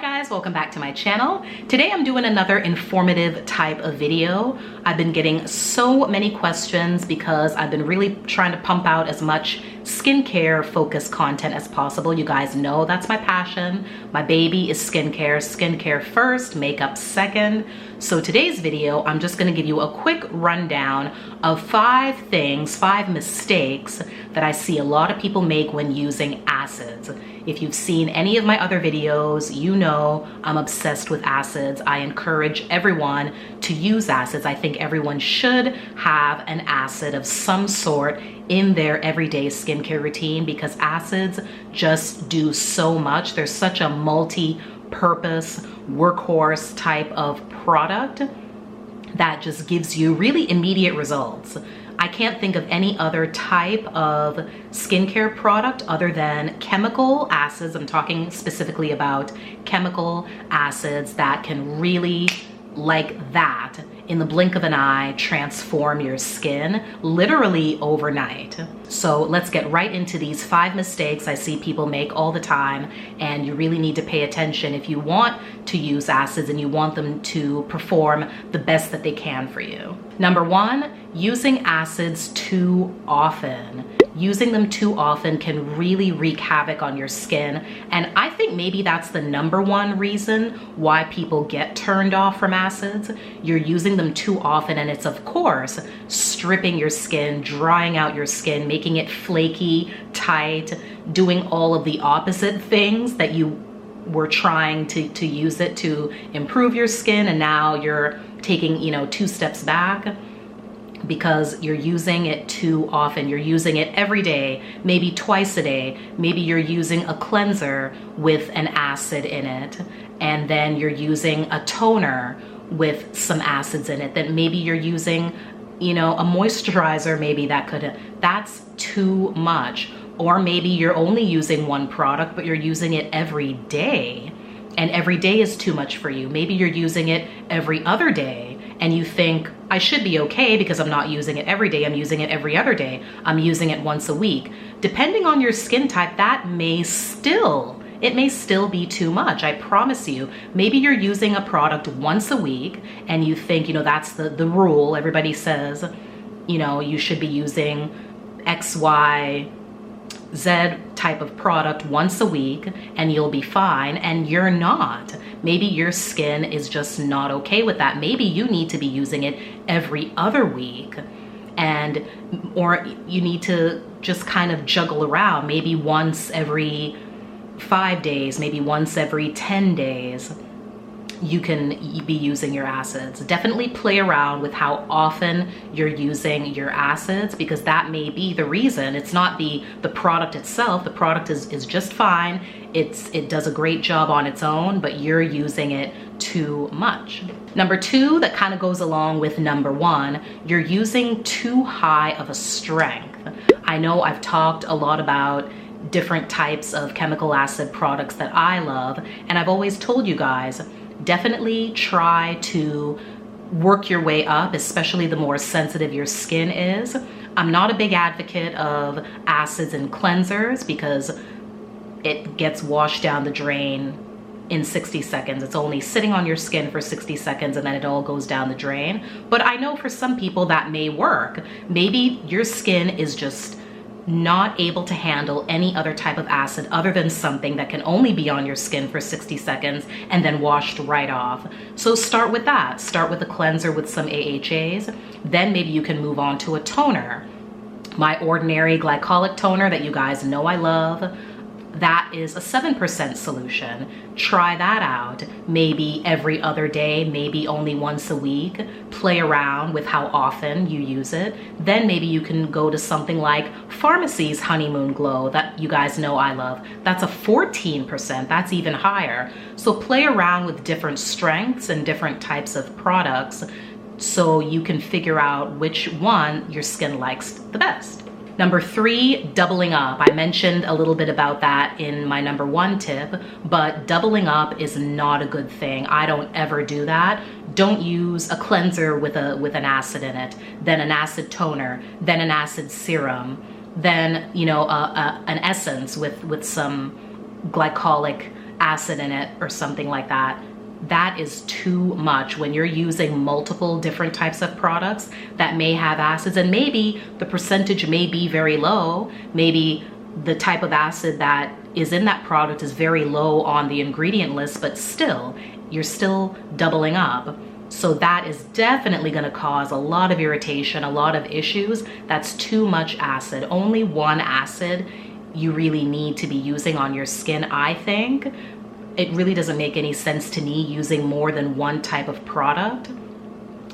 guys, welcome back to my channel. Today I'm doing another informative type of video. I've been getting so many questions because I've been really trying to pump out as much skincare focused content as possible. You guys know that's my passion. My baby is skincare. Skincare first, makeup second. So today's video, I'm just gonna give you a quick rundown of 5 mistakes that I see a lot of people make when using acids. If you've seen any of my other videos, you know I'm obsessed with acids. I encourage everyone to use acids. I think everyone should have an acid of some sort in their everyday skincare routine because acids just do so much. They're such a multi-purpose workhorse type of product that just gives you really immediate results. I can't think of any other type of skincare product other than chemical acids. I'm talking specifically about chemical acids that can really, like that, in the blink of an eye, transform your skin literally overnight. So let's get right into these 5 mistakes I see people make all the time, and you really need to pay attention if you want to use acids and you want them to perform the best that they can for you. Number 1, using acids too often. Using them too often can really wreak havoc on your skin, and I think maybe that's the number 1 reason why people get turned off from acids. You're using them too often, and it's of course stripping your skin, drying out your skin, making it flaky, tight, doing all of the opposite things that you were trying to use it to improve your skin, and now you're taking, 2 steps back because you're using it too often. You're using it every day, maybe twice a day. Maybe you're using a cleanser with an acid in it, and then you're using a toner with some acids in it. Then maybe you're using, a moisturizer, maybe that's too much. Or maybe you're only using one product, but you're using it every day, and every day is too much for you. Maybe you're using it every other day, and you think, I should be okay because I'm not using it every day, I'm using it every other day, I'm using it once a week. Depending on your skin type, it may still be too much, I promise you. Maybe you're using a product once a week and you think, that's the rule. Everybody says, you should be using X, Y, Z type of product once a week and you'll be fine, and you're not. Maybe your skin is just not okay with that. Maybe you need to be using it every other week, or you need to just kind of juggle around, maybe once every 5 days, maybe once every 10 days. You can be using your acids. Definitely play around with how often you're using your acids, because that may be the reason. It's not the product itself. The product is just fine. It does a great job on its own, but you're using it too much. Number 2, that kind of goes along with number 1, you're using too high of a strength. I know I've talked a lot about different types of chemical acid products that I love, and I've always told you guys, definitely try to work your way up, especially the more sensitive your skin is. I'm not a big advocate of acids and cleansers because it gets washed down the drain in 60 seconds. It's only sitting on your skin for 60 seconds and then it all goes down the drain. But I know for some people that may work. Maybe your skin is just not able to handle any other type of acid other than something that can only be on your skin for 60 seconds and then washed right off. So start with that. Start with a cleanser with some AHAs. Then maybe you can move on to a toner. My ordinary glycolic toner that you guys know I love, that is a 7% solution. Try that out. Maybe every other day, maybe only once a week. Play around with how often you use it. Then maybe you can go to something like Pharmacy's Honeymoon Glow that you guys know I love. That's a 14%, that's even higher. So play around with different strengths and different types of products so you can figure out which one your skin likes the best. Number 3, doubling up. I mentioned a little bit about that in my number 1 tip, but doubling up is not a good thing. I don't ever do that. Don't use a cleanser with an acid in it, then an acid toner, then an acid serum, then an essence with some glycolic acid in it or something like that. That is too much when you're using multiple different types of products that may have acids, and maybe the percentage may be very low. Maybe the type of acid that is in that product is very low on the ingredient list, but still, you're still doubling up. So that is definitely going to cause a lot of irritation, a lot of issues. That's too much acid. Only one acid you really need to be using on your skin, I think. It really doesn't make any sense to me using more than one type of product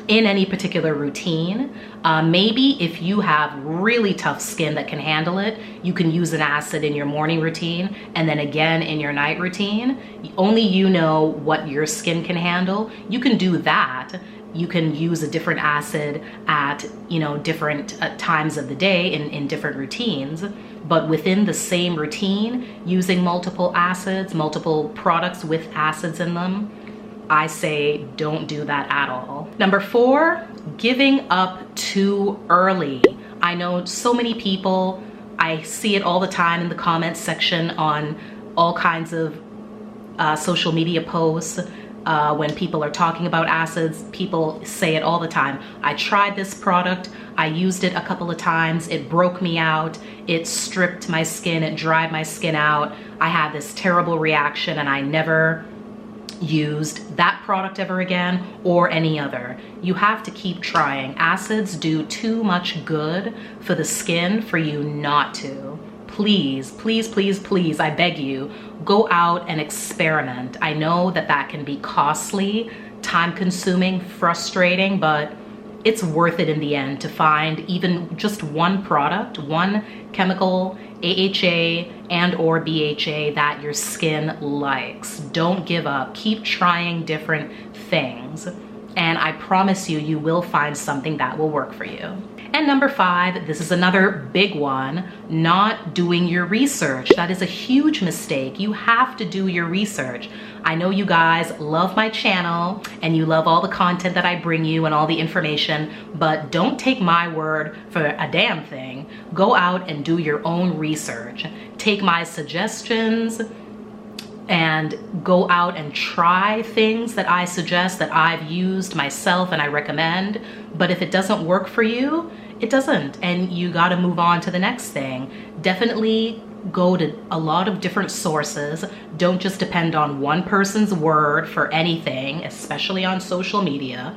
in any particular routine. Maybe if you have really tough skin that can handle it, you can use an acid in your morning routine and then again in your night routine. Only you know what your skin can handle. You can do that. You can use a different acid at, you know, different times of the day in different routines. But within the same routine, using multiple acids, multiple products with acids in them, I say don't do that at all. Number 4, giving up too early. I know so many people, I see it all the time in the comments section on all kinds of social media posts. When people are talking about acids, people say it all the time. I tried this product, I used it a couple of times, it broke me out, it stripped my skin, it dried my skin out. I had this terrible reaction and I never used that product ever again or any other. You have to keep trying. Acids do too much good for the skin for you not to. Please, please, please, please, I beg you, go out and experiment. I know that that can be costly, time-consuming, frustrating, but it's worth it in the end to find even just one product, one chemical, AHA and or BHA that your skin likes. Don't give up. Keep trying different things. And I promise you, you will find something that will work for you. And number 5, this is another big one, not doing your research. That is a huge mistake. You have to do your research. I know you guys love my channel and you love all the content that I bring you and all the information, but don't take my word for a damn thing. Go out and do your own research. Take my suggestions and go out and try things that I suggest, that I've used myself and I recommend. But if it doesn't work for you, it doesn't, and you gotta move on to the next thing. Definitely go to a lot of different sources. Don't just depend on one person's word for anything, especially on social media.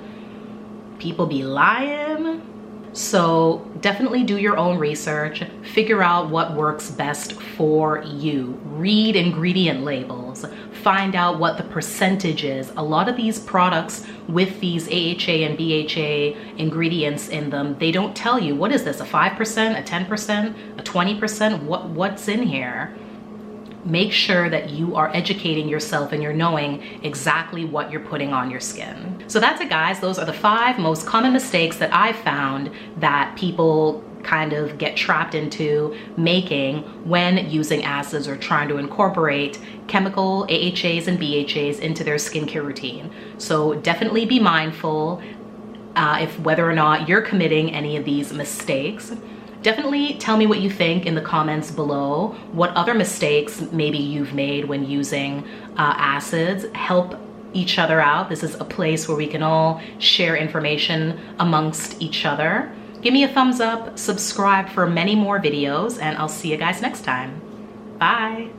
People be lying. So definitely do your own research, figure out what works best for you. Read ingredient labels, find out what the percentage is. A lot of these products with these AHA and BHA ingredients in them, they don't tell you, what is this, a 5%, a 10%, a 20%, what's in here? Make sure that you are educating yourself and you're knowing exactly what you're putting on your skin. So that's it, guys. Those are the 5 most common mistakes that I've found that people kind of get trapped into making when using acids or trying to incorporate chemical AHAs and BHAs into their skincare routine. So definitely be mindful if whether or not you're committing any of these mistakes. Definitely tell me what you think in the comments below. What other mistakes maybe you've made when using acids. Help each other out. This is a place where we can all share information amongst each other. Give me a thumbs up, subscribe for many more videos, and I'll see you guys next time. Bye.